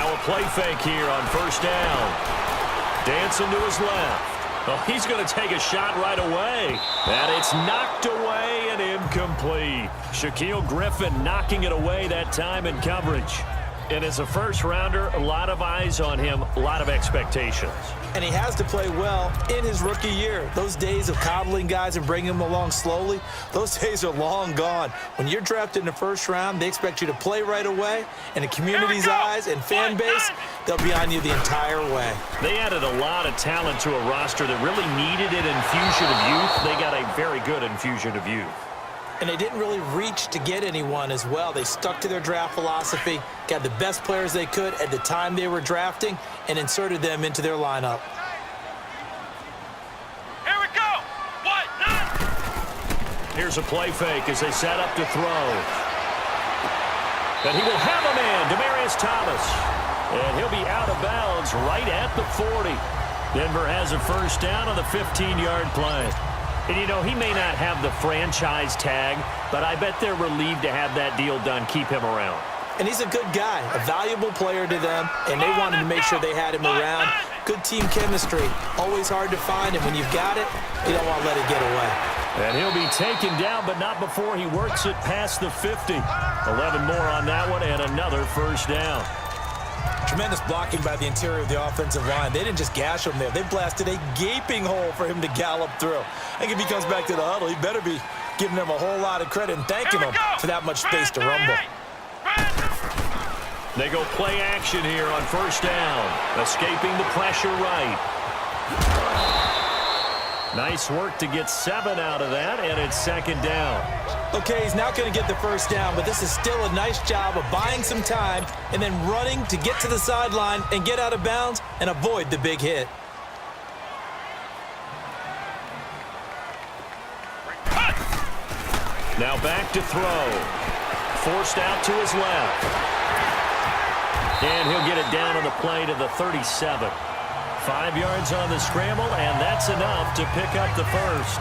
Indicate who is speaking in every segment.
Speaker 1: Now a play fake here on first down. Dancing to his left. Oh, he's going to take a shot right away. And it's knocked away and incomplete. Shaquille Griffin knocking it away that time in coverage. And as a first-rounder, a lot of eyes on him, a lot of expectations.
Speaker 2: And he has to play well in his rookie year. Those days of coddling guys and bringing them along slowly, those days are long gone. When you're drafted in the first round, they expect you to play right away. And the community's eyes and fan base, they'll be on you the entire way.
Speaker 1: They added a lot of talent to a roster that really needed an infusion of youth. They got a very good infusion of youth.
Speaker 2: And they didn't really reach to get anyone as well. They stuck to their draft philosophy, got the best players they could at the time they were drafting, and inserted them into their lineup.
Speaker 3: Here we go! What?
Speaker 1: Here's a play fake as they set up to throw. And he will have a man, Demaryius Thomas. And he'll be out of bounds right at the 40. Denver has a first down on the 15-yard play. And, you know, he may not have the franchise tag, but I bet they're relieved to have that deal done, keep him around.
Speaker 2: And he's a good guy, a valuable player to them, and they wanted to make sure they had him around. Good team chemistry, always hard to find, and when you've got it, you don't want to let it get away.
Speaker 1: And he'll be taken down, but not before he works it past the 50. 11 more on that one, and another first down.
Speaker 2: Tremendous blocking by the interior of the offensive line. They didn't just gash him there. They blasted a gaping hole for him to gallop through. I think if he comes back to the huddle, he better be giving them a whole lot of credit and thanking them for that much space to rumble.
Speaker 1: They go play action here on first down. Escaping the pressure right. Nice work to get 7 out of that, and it's second down.
Speaker 2: Okay, he's not going to get the first down, but this is still a nice job of buying some time and then running to get to the sideline and get out of bounds and avoid the big hit.
Speaker 1: Now back to throw. Forced out to his left. And he'll get it down on the play to the 37. 5 yards on the scramble, and that's enough to pick up the first.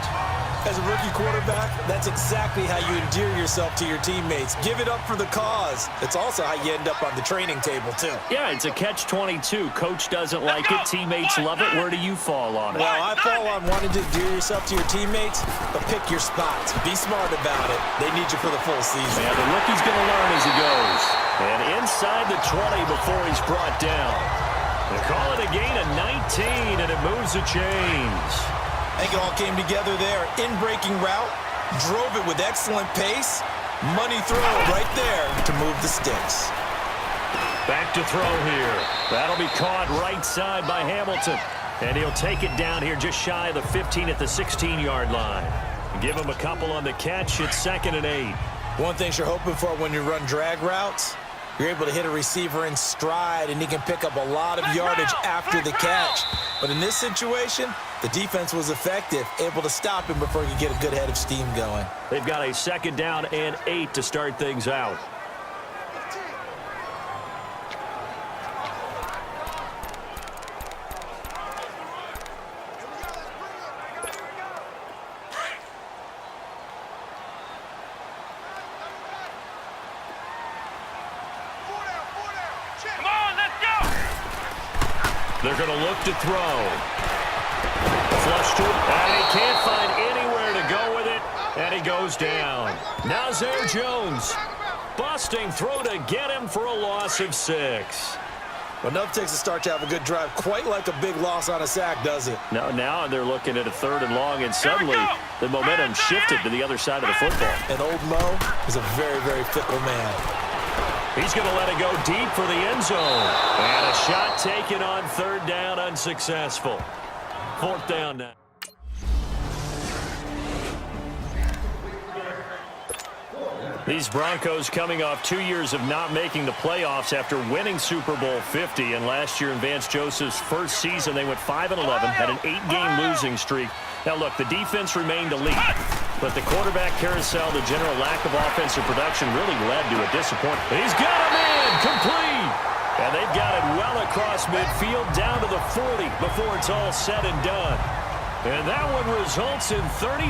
Speaker 2: As a rookie quarterback, that's exactly how you endear yourself to your teammates. Give it up for the cause. It's also how you end up on the training table, too.
Speaker 1: Yeah, it's a catch-22. Coach doesn't like it. Teammates love it. Where do you fall on it?
Speaker 2: Well, I fall on wanting to endear yourself to your teammates, but pick your spots. Be smart about it. They need you for the full season.
Speaker 1: Yeah, the rookie's going to learn as he goes. And inside the 20 before he's brought down. They call it a gain of 19, and it moves the chains.
Speaker 2: I think it all came together there. In-breaking route, drove it with excellent pace. Money throw right there to move the sticks.
Speaker 1: Back to throw here. That'll be caught right side by Hamilton. And he'll take it down here just shy of the 15 at the 16-yard line. Give him a couple on the catch. It's 2nd and 8.
Speaker 2: One thing you're hoping for when you run drag routes, you're able to hit a receiver in stride, and he can pick up a lot of yardage after the catch. But in this situation, the defense was effective, able to stop him before he could get a good head of steam going.
Speaker 1: They've got a 2nd down and 8 to start things out. They're going to look to throw. Flush to it, and he can't find anywhere to go with it, and he goes down. Now Zay Jones, busting throw to get him for a loss of 6.
Speaker 2: Well, enough takes a start to have a good drive, quite like a big loss on a sack, does it?
Speaker 1: Now they're looking at a 3rd and long, and suddenly the momentum shifted to the other side of the football.
Speaker 2: And old Mo is a very, very fickle man.
Speaker 1: He's going to let it go deep for the end zone. And a shot taken on 3rd down, unsuccessful. 4th down now. These Broncos coming off 2 years of not making the playoffs after winning Super Bowl 50. And last year in Vance Joseph's first season, they went 5-11, had an 8-game losing streak. Now, look, the defense remained elite, but the quarterback carousel, the general lack of offensive production really led to a disappointment. He's got a man, complete! And they've got it well across midfield, down to the 40 before it's all said and done. And that one results in 35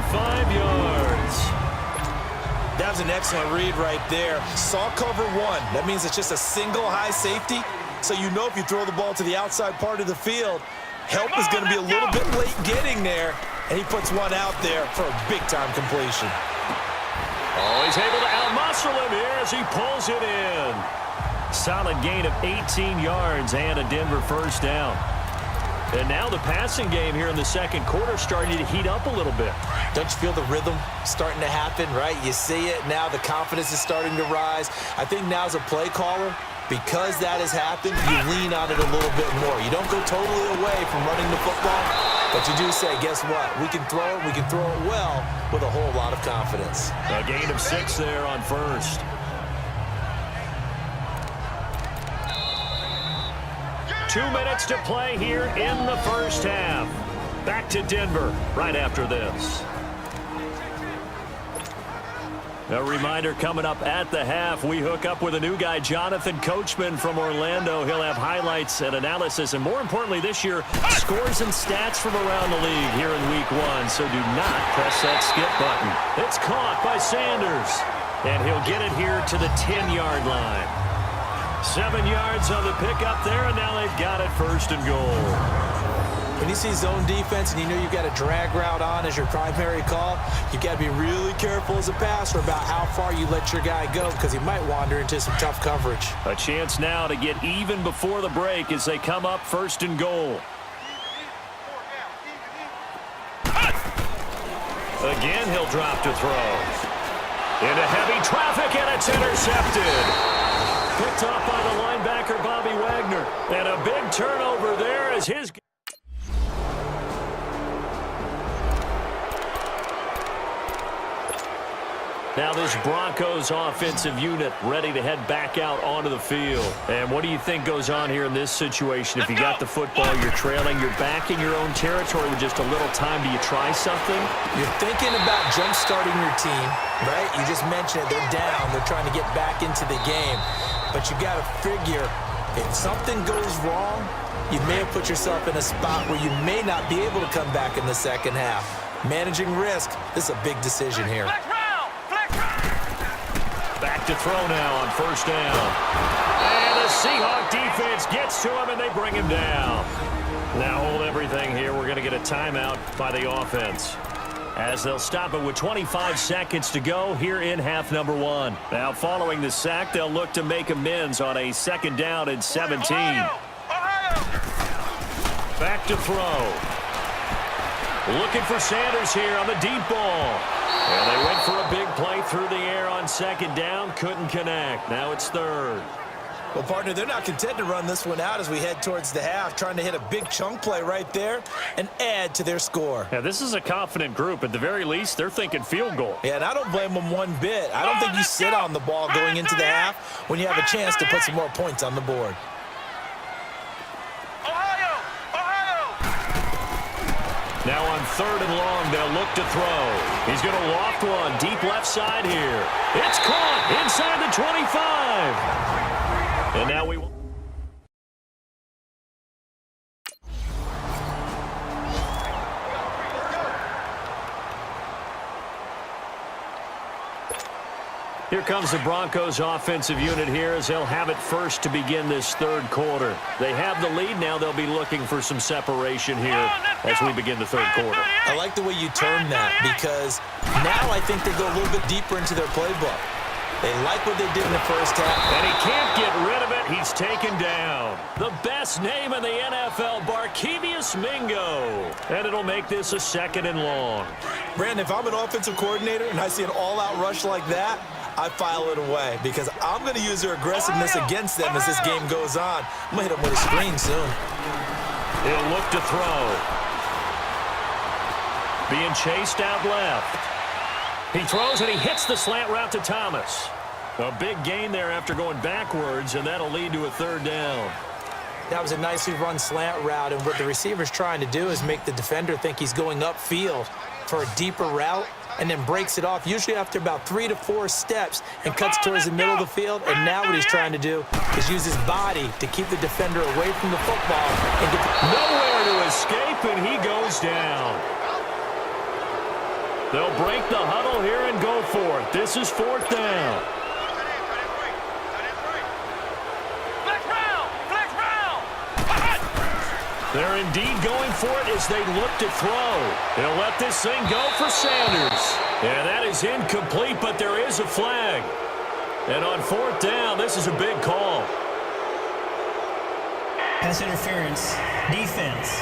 Speaker 1: yards.
Speaker 2: That was an excellent read right there. Saw cover 1. That means it's just a single high safety. So you know if you throw the ball to the outside part of the field, help is going to be a little bit late getting there, and he puts one out there for a big-time completion.
Speaker 1: Oh, he's able to outmuscle him here as he pulls it in. Solid gain of 18 yards and a Denver first down. And now the passing game here in the second quarter starting to heat up a little bit.
Speaker 2: Don't you feel the rhythm starting to happen, right? You see it now. The confidence is starting to rise. I think now as a play caller, because that has happened, you lean on it a little bit more. You don't go totally away from running the football, but you do say, guess what? We can throw it. We can throw it well with a whole lot of confidence.
Speaker 1: A gain of 6 there on first. Two minutes to play here in the first half. Back to Denver right after this. A reminder coming up at the half, we hook up with a new guy, Jonathan Coachman from Orlando. He'll have highlights and analysis, and more importantly this year, scores and stats from around the league here in week 1. So do not press that skip button. It's caught by Sanders, and he'll get it here to the 10-yard line. 7 yards on the pickup there, and now they've got it first and goal.
Speaker 2: When you see zone defense and you know you've got a drag route on as your primary call, you've got to be really careful as a passer about how far you let your guy go because he might wander into some tough coverage.
Speaker 1: A chance now to get even before the break as they come up first and goal. Again, he'll drop to throw. Into heavy traffic, and it's intercepted. Picked off by the linebacker, Bobby Wagner. And a big turnover there as his... Now this Broncos offensive unit ready to head back out onto the field. And what do you think goes on here in this situation? If you got the football, you're trailing, you're back in your own territory with just a little time. Do you try something?
Speaker 2: You're thinking about jump-starting your team, right? You just mentioned it. They're down. They're trying to get back into the game. But you got to figure if something goes wrong, you may have put yourself in a spot where you may not be able to come back in the second half. Managing risk, this is a big decision here.
Speaker 1: Back to throw now on first down. And the Seahawk defense gets to him, and they bring him down. Now hold everything here. We're going to get a timeout by the offense, as they'll stop it with 25 seconds to go here in half number 1. Now following the sack, they'll look to make amends on a second down and 17. Back to throw. Looking for Sanders here on the deep ball. And they went for a big play through the air on second down. Couldn't connect. Now it's third.
Speaker 2: Well, partner, they're not content to run this one out as we head towards the half, trying to hit a big chunk play right there and add to their score.
Speaker 1: Yeah, this is a confident group. At the very least, they're thinking field goal.
Speaker 2: Yeah, and I don't blame them one bit. I don't think you sit on the ball going into the half when you have a chance to put some more points on the board.
Speaker 1: Now on third and long, they'll look to throw. He's going to loft one deep left side here. It's caught inside the 25. And now we... Here comes the Broncos offensive unit here as they'll have it first to begin this third quarter. They have the lead. Now they'll be looking for some separation here as we begin the third quarter.
Speaker 2: I like the way you turn that because now I think they go a little bit deeper into their playbook. They like what they did in the first half.
Speaker 1: And he can't get rid of it. He's taken down. The best name in the NFL, Barkevious Mingo. And it'll make this a second and long.
Speaker 2: Brandon, if I'm an offensive coordinator and I see an all-out rush like that, I file it away because I'm going to use their aggressiveness against them as this game goes on. I'm going to hit them with a screen soon.
Speaker 1: He'll look to throw. Being chased out left. He throws and he hits the slant route to Thomas. A big gain there after going backwards, and that'll lead to a third down.
Speaker 2: That was a nicely run slant route, and what the receiver's trying to do is make the defender think he's going upfield for a deeper route, and then breaks it off, usually after about 3 to 4 steps, and cuts towards the middle of the field. And now what he's trying to do is use his body to keep the defender away from the football. And get
Speaker 1: nowhere to escape, and he goes down. They'll break the huddle here and go for it. This is fourth down.
Speaker 3: Flex round! Flex round!
Speaker 1: They're indeed going for it as they look to throw. He'll let this thing go for Sanders. And that is incomplete, but there is a flag. And on 4th down, this is a big call.
Speaker 4: Pass interference, defense.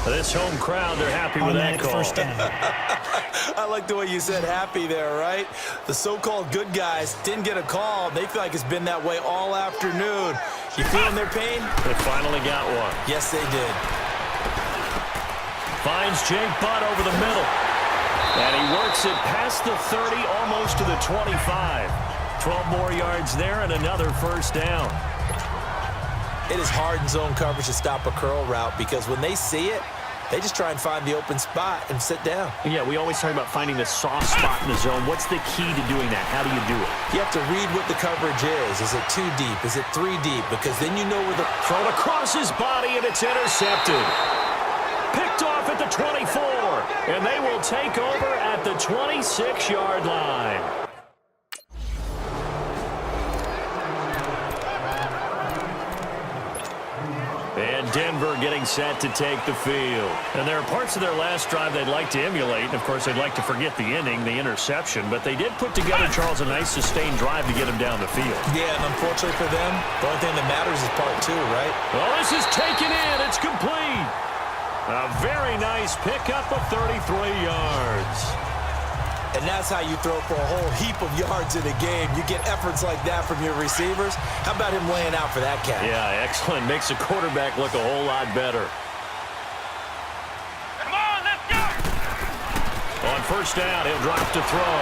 Speaker 1: This home crowd, they're happy with that call.
Speaker 4: First down.
Speaker 2: I like the way you said happy there, right? The so-called good guys didn't get a call. They feel like it's been that way all afternoon. You feeling their pain?
Speaker 1: They finally got one.
Speaker 2: Yes, they did.
Speaker 1: Finds Jake Butt over the middle. And he works it past the 30, almost to the 25. 12 more yards there and another first down.
Speaker 2: It is hard in zone coverage to stop a curl route because when they see it, they just try and find the open spot and sit down.
Speaker 1: Yeah, we always talk about finding the soft spot in the zone. What's the key to doing that? How do you do it?
Speaker 2: You have to read what the coverage is. Is it 2 deep? Is it 3 deep? Because then you know where the...
Speaker 1: Thrown across his body, and it's intercepted. Picked off at the 24, and they will take over at the 26-yard line. And Denver getting set to take the field. And there are parts of their last drive they'd like to emulate. And, of course, they'd like to forget the inning, the interception. But they did put together, Charles, a nice sustained drive to get him down the field.
Speaker 2: Yeah, and unfortunately for them, the only thing that matters is part 2, right?
Speaker 1: Well, this is taken in. It's complete. A very nice pickup of 33 yards.
Speaker 2: And that's how you throw for a whole heap of yards in a game. You get efforts like that from your receivers. How about him laying out for that cat?
Speaker 1: Yeah, excellent. Makes the quarterback look a whole lot better.
Speaker 3: Come on, let's go!
Speaker 1: On first down, he'll drop to throw.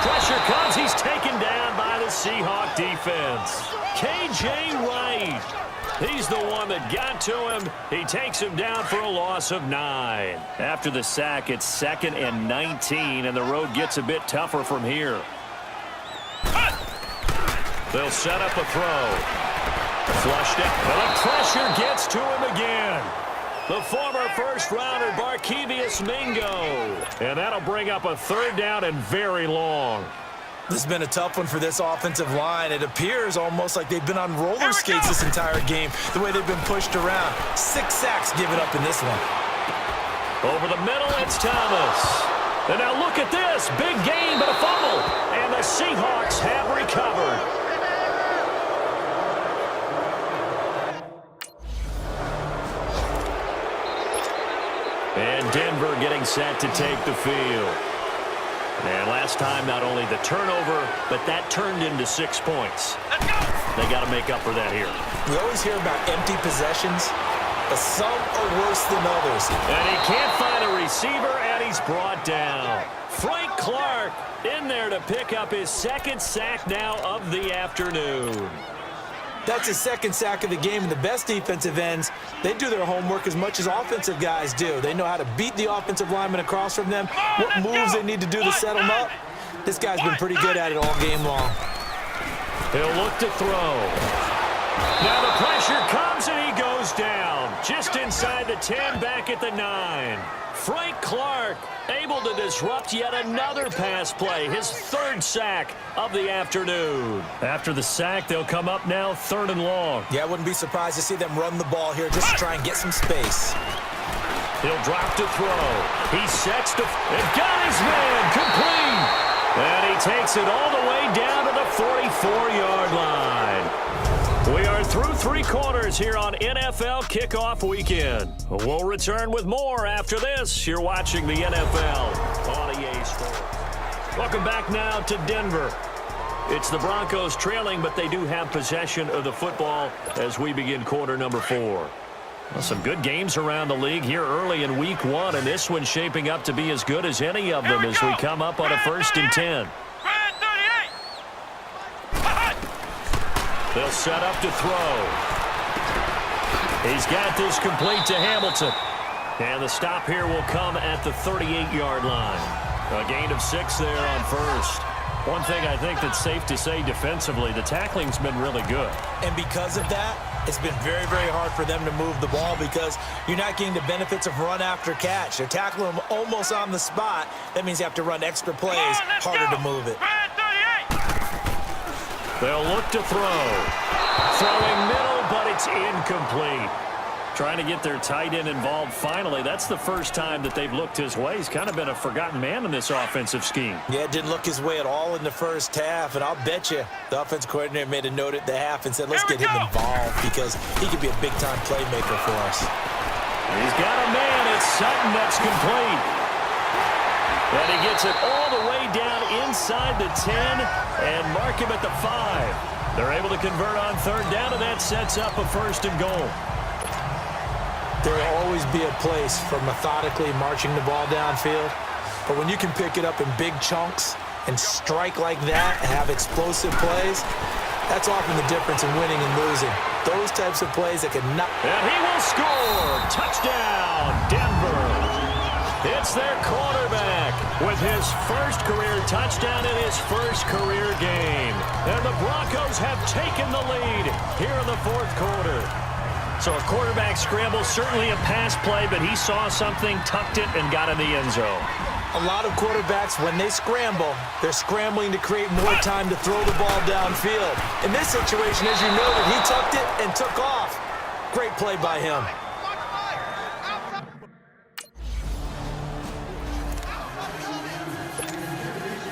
Speaker 1: Pressure comes. He's taken down by the Seahawk defense. K.J. Wright. He's the one that got to him. He takes him down for a loss of 9. After the sack, it's 2nd and 19, and the road gets a bit tougher from here. They'll set up a throw. Flushed it. And the pressure gets to him again. The former first-rounder, Barkevious Mingo. And that'll bring up a 3rd down and very long.
Speaker 2: This has been a tough one for this offensive line. It appears almost like they've been on roller skates this entire game, the way they've been pushed around. 6 sacks given up in this one.
Speaker 1: Over the middle, it's Thomas. And now look at this. Big gain, but a fumble. And the Seahawks have recovered. And Denver getting set to take the field. And last time, not only the turnover, but that turned into 6 points.
Speaker 3: Let's go!
Speaker 1: They got to make up for that here.
Speaker 2: We always hear about empty possessions, but some are worse than others.
Speaker 1: And he can't find a receiver, and he's brought down. Frank Clark in there to pick up his 2nd sack now of the afternoon.
Speaker 2: That's his 2nd sack of the game, and the best defensive ends, they do their homework as much as offensive guys do. They know how to beat the offensive lineman across from them, what moves they need to do to set them up. This guy's been pretty good at it all game long.
Speaker 1: He'll look to throw. Now the pressure comes, and he goes down. Just inside the 10, back at the 9. Frank Clark able to disrupt yet another pass play, his 3rd sack of the afternoon. After the sack, they'll come up now 3rd and long.
Speaker 2: Yeah, I wouldn't be surprised to see them run the ball here just to try and get some space.
Speaker 1: He'll drop to throw. He sets to... It got his man complete. And he takes it all the way down to the 44-yard line. We are through 3 quarters here on NFL Kickoff Weekend. We'll return with more after this. You're watching the NFL on EA Sports. Welcome back now to Denver. It's the Broncos trailing, but they do have possession of the football as we begin quarter number 4. Well, some good games around the league here early in week 1, and this one's shaping up to be as good as any of them as we come up on a 1st and 10. They'll set up to throw. He's got this complete to Hamilton. And the stop here will come at the 38-yard line. A gain of 6 there on 1st. One thing I think that's safe to say defensively, the tackling's been really good.
Speaker 2: And because of that, it's been very, very hard for them to move the ball because you're not getting the benefits of run after catch. They're tackling them almost on the spot. That means you have to run extra plays, harder to move it.
Speaker 1: They'll look to throw. Throwing middle, but it's incomplete. Trying to get their tight end involved finally. That's the first time that they've looked his way. He's kind of been a forgotten man in this offensive scheme.
Speaker 2: Yeah, it didn't look his way at all in the first half, and I'll bet you the offense coordinator made a note at the half and said, let's get him involved because he could be a big-time playmaker for us.
Speaker 1: He's got a man. It's Sutton that's complete. And he gets it all the way down inside the 10 and mark him at the 5. They're able to convert on third down, and that sets up a first and goal.
Speaker 2: There will always be a place for methodically marching the ball downfield. But when you can pick it up in big chunks and strike like that and have explosive plays, that's often the difference in winning and losing. Those types of plays that can knock.
Speaker 1: And he will score. Touchdown, Denver. It's their quarterback with his first career touchdown in his first career game. And the Broncos have taken the lead here in the fourth quarter. So a quarterback scramble, certainly a pass play, but he saw something, tucked it, and got in the end zone.
Speaker 2: A lot of quarterbacks, when they scramble, they're scrambling to create more time to throw the ball downfield. In this situation, as you noted, he tucked it and took off. Great play by him.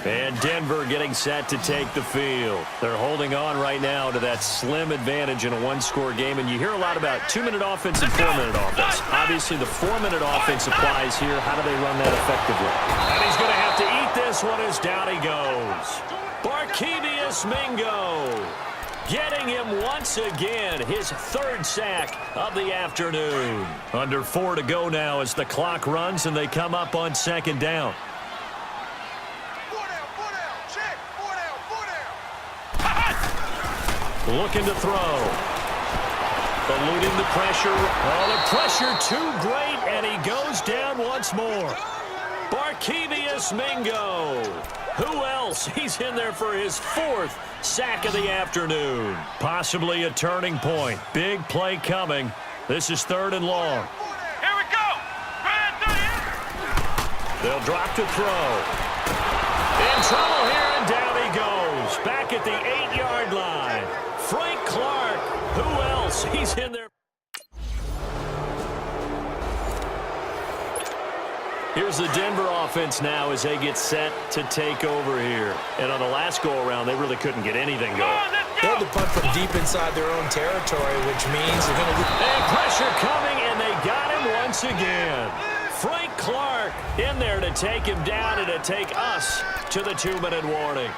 Speaker 1: And Denver getting set to take the field. They're holding on right now to that slim advantage in a one-score game. And you hear a lot about 2-minute offense and 4-minute offense. Obviously, the 4-minute offense applies here. How do they run that effectively? And he's going to have to eat this one as down he goes. Barkevious Mingo getting him once again, his third sack of the afternoon. Under 4 to go now as the clock runs and they come up on second down. Looking to throw. Eluding the pressure. Oh, the pressure too great, and he goes down once more. Barkevious Mingo. Who else? He's in there for his fourth sack of the afternoon. Possibly a turning point. Big play coming. This is third and long.
Speaker 3: Here we go.
Speaker 1: They'll drop to throw. In trouble here, and down he goes. Back at the 8-yard line. Frank Clark. Who else? He's in there. Here's the Denver offense now as they get set to take over here. And on the last go-around, they really couldn't get anything going.
Speaker 2: They had to punt from deep inside their own territory, which means they're going to...
Speaker 1: And pressure coming, and they got him once again. Frank Clark in there to take him down and to take us to the 2-minute warning.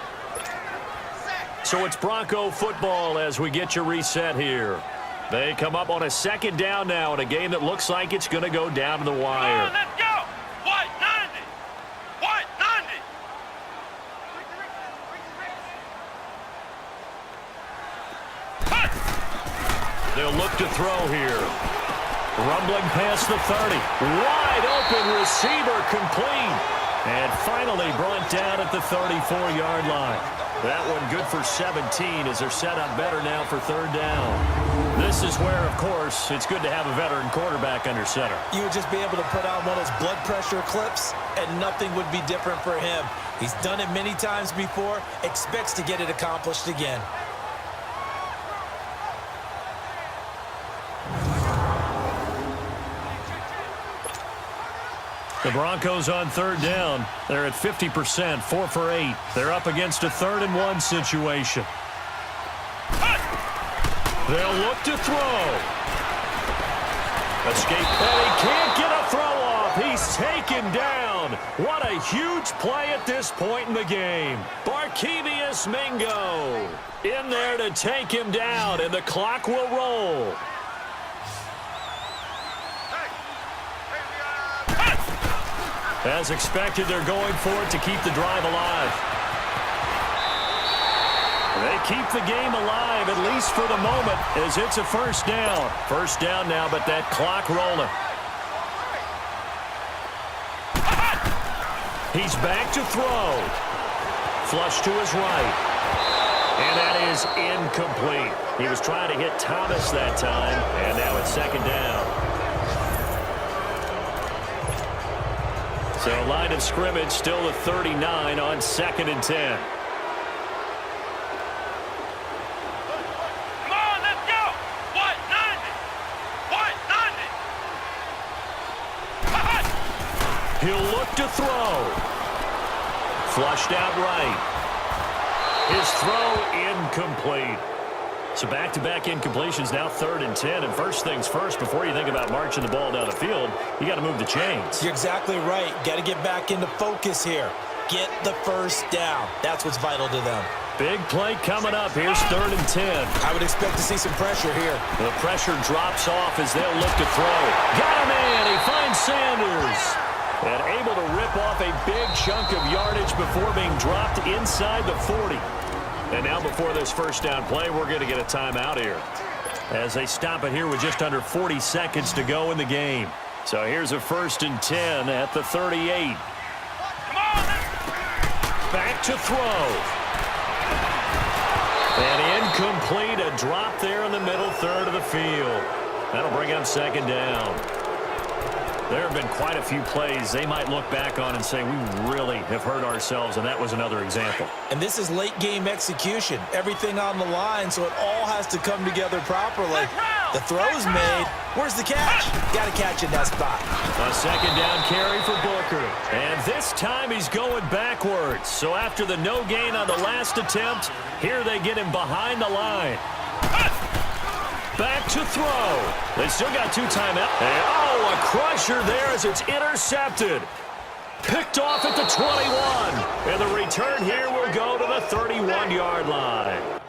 Speaker 1: So it's Bronco football as we get you reset here. They come up on a second down now in a game that looks like it's going to go down to the wire.
Speaker 3: Let's go. White 90. White 90.
Speaker 1: They'll look to throw here. Rumbling past the 30. Wide open receiver complete. And finally brought down at the 34-yard line. That one good for 17 as they're set up better now for third down. This is where, of course, it's good to have a veteran quarterback under center.
Speaker 2: You would just be able to put on one of those blood pressure clips, and nothing would be different for him. He's done it many times before, expects to get it accomplished again.
Speaker 1: The Broncos on third down. They're at 50%, 4 for 8. They're up against a 3rd and 1 situation. They'll look to throw. Escape, and he can't get a throw off. He's taken down. What a huge play at this point in the game. Barkevious Mingo in there to take him down, and the clock will roll. As expected, they're going for it to keep the drive alive. They keep the game alive, at least for the moment, as it's a first down. First down now, but that clock rolling. He's back to throw. Flush to his right. And that is incomplete. He was trying to hit Thomas that time, and now it's second down. So line of scrimmage still at 39 on 2nd and 10. He'll look to throw. Flushed out right. His throw incomplete. So back-to-back incompletions, now 3rd and 10. And first things first, before you think about marching the ball down the field, you got to move the chains.
Speaker 2: You're exactly right. Got to get back into focus here. Get the first down. That's what's vital to them.
Speaker 1: Big play coming up. Here's 3rd and 10.
Speaker 2: I would expect to see some pressure here.
Speaker 1: The pressure drops off as they'll look to throw. Got him in. He finds Sanders. And able to rip off a big chunk of yardage before being dropped inside the 40. And now before this first down play, we're going to get a timeout here as they stop it here with just under 40 seconds to go in the game. So here's a 1st and 10 at the 38. Back to throw. And incomplete, a drop there in the middle third of the field. That'll bring up 2nd down. There have been quite a few plays they might look back on and say, we really have hurt ourselves, and that was another example.
Speaker 2: And this is late-game execution. Everything on the line, so it all has to come together properly. The throw's made. Where's the catch? Got to catch in that spot.
Speaker 1: A 2nd down carry for Booker. And this time he's going backwards. So after the no gain on the last attempt, here they get him behind the line. Back to throw. They still got 2 timeouts. Oh, a crusher there as it's intercepted. Picked off at the 21. And the return here will go to the 31-yard line.